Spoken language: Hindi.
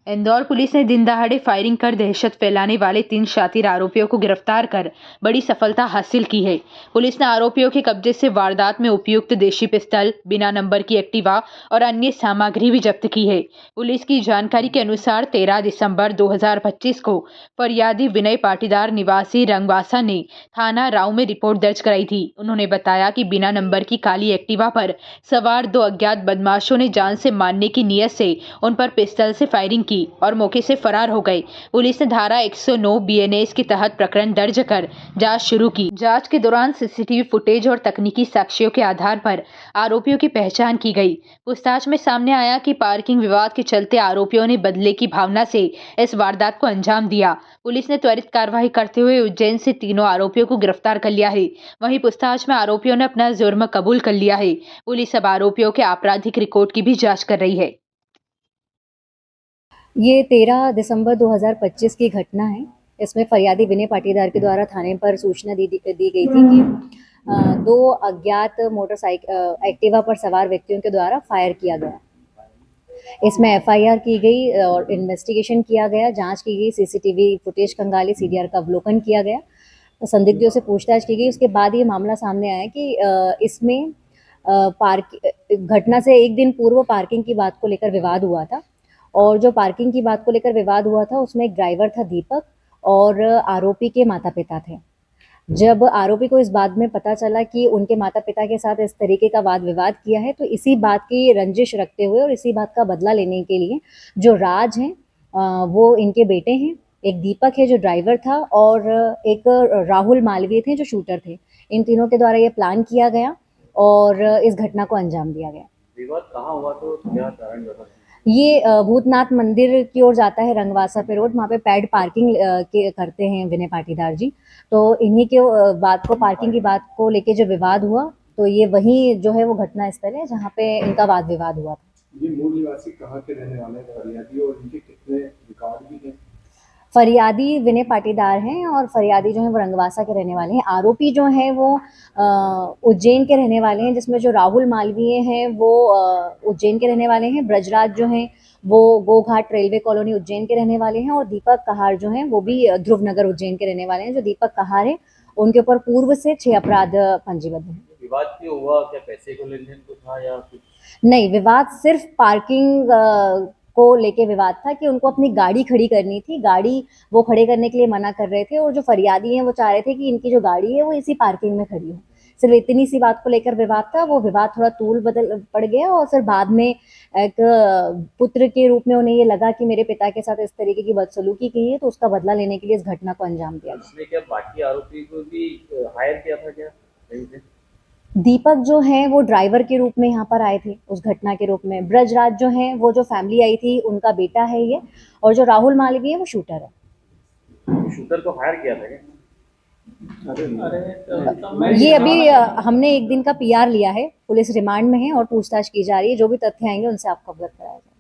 इंदौर पुलिस ने दिन दहाड़े फायरिंग कर दहशत फैलाने वाले 3 शातिर आरोपियों को गिरफ्तार कर बड़ी सफलता हासिल की है। पुलिस ने आरोपियों के कब्जे से वारदात में उपयुक्त देशी पिस्तौल, बिना नंबर की एक्टिवा और अन्य सामग्री भी जब्त की है। पुलिस की जानकारी के अनुसार 13 दिसंबर 2025 को फरियादी विनय पाटीदार निवासी रंगवासा ने थाना राव में रिपोर्ट दर्ज कराई थी। उन्होंने बताया कि बिना नंबर की काली एक्टिवा पर सवार 2 अज्ञात बदमाशों ने जान से मारने की नीयत से उन पर पिस्तौल से फायरिंग की और मौके से फरार हो गए। पुलिस ने धारा 109 बीएनएस के तहत प्रकरण दर्ज कर जांच शुरू की। जांच के दौरान सीसीटीवी फुटेज और तकनीकी साक्ष्यों के आधार पर आरोपियों की पहचान की गई। पूछताछ में सामने आया कि पार्किंग विवाद के चलते आरोपियों ने बदले की भावना से इस वारदात को अंजाम दिया। पुलिस ने त्वरित कार्रवाई करते हुए उज्जैन से तीनों आरोपियों को गिरफ्तार कर लिया है। वहीं पूछताछ में आरोपियों ने अपना जुर्म कबूल कर लिया है। पुलिस अब आरोपियों के आपराधिक रिकॉर्ड की भी जांच कर रही है। ये 13 दिसंबर 2025 की घटना है। इसमें फरियादी विनय पाटीदार के द्वारा थाने पर सूचना दी गई थी कि 2 अज्ञात एक्टिवा पर सवार व्यक्तियों के द्वारा फायर किया गया। इसमें एफआईआर की गई और इन्वेस्टिगेशन किया गया, जांच की गई, सीसीटीवी फुटेज खंगाली, सीडीआर का अवलोकन किया गया, संदिग्धों से पूछताछ की गई। उसके बाद ये मामला सामने आया कि इसमें घटना से एक दिन पूर्व पार्किंग की बात को लेकर विवाद हुआ था और जो पार्किंग की बात को लेकर विवाद हुआ था उसमें एक ड्राइवर था दीपक और आरोपी के माता पिता थे। जब आरोपी को इस बात में पता चला कि उनके माता पिता के साथ इस तरीके का वाद विवाद किया है, तो इसी बात की रंजिश रखते हुए और इसी बात का बदला लेने के लिए जो राज हैं वो इनके बेटे हैं, एक दीपक है जो ड्राइवर था और एक राहुल मालवीय थे जो शूटर थे। इन तीनों के द्वारा ये प्लान किया गया और इस घटना को अंजाम दिया गया। विवाद कहाँ हुआ, तो क्या कारण रहा? ये भूतनाथ मंदिर की ओर जाता है, रंगवासा पे रोड, वहाँ पे पैड पार्किंग करते हैं विनय पाटीदार जी। तो इन्हीं के बात को, पार्किंग की बात को लेके जो विवाद हुआ, तो ये वही जो है वो घटना स्थल है जहाँ पे इनका वाद विवाद हुआ था। ये मूल निवासी कहाँ के रहने वाले हैं फरियादी और इनके कितने रिकॉर्ड भी हैं? फरियादी विनय पाटीदार हैं और फरियादी जो है वो रंगवासा के रहने वाले हैं। आरोपी जो है वो उज्जैन के रहने वाले हैं, जिसमें जो राहुल मालवीय हैं वो उज्जैन के रहने वाले हैं। ब्रजराज जो हैं वो गोघाट रेलवे कॉलोनी उज्जैन के रहने वाले हैं और दीपक कहार जो हैं वो भी ध्रुव नगर उज्जैन के रहने वाले हैं। जो दीपक कहार है उनके ऊपर पूर्व से 6 अपराध पंजीबद्ध हैं। विवाद क्यों हुआ? क्या पैसे को लेन देन को था या कुछ? नहीं, विवाद सिर्फ पार्किंग को लेके विवाद था कि उनको अपनी गाड़ी खड़ी करनी थी। गाड़ी वो खड़े करने के लिए मना कर रहे थे और जो फरियादी हैं वो चाह रहे थे कि इनकी जो गाड़ी है वो इसी पार्किंग में खड़ी हो। सिर्फ इतनी सी बात को लेकर विवाद था। वो विवाद थोड़ा तूल बदल पड़ गया और फिर बाद में एक पुत्र के रूप में उन्हें ये लगा कि मेरे पिता के साथ इस तरीके की बदसलूकी की है, तो उसका बदला लेने के लिए इस घटना को अंजाम दिया गया। इसमें क्या बाकी आरोपी को भी हायर किया था क्या कहीं से? दीपक जो हैं वो ड्राइवर के रूप में यहाँ पर आए थे उस घटना के रूप में। ब्रजराज जो हैं वो जो फैमिली आई थी उनका बेटा है ये, और जो राहुल मालवीय है वो शूटर है। शूटर को हायर किया था क्या? ये अभी हमने एक दिन का पीआर लिया है, पुलिस रिमांड में है और पूछताछ की जा रही है। जो भी तथ्य आएंगे उनसे आपको अवगत कराया जाएगा।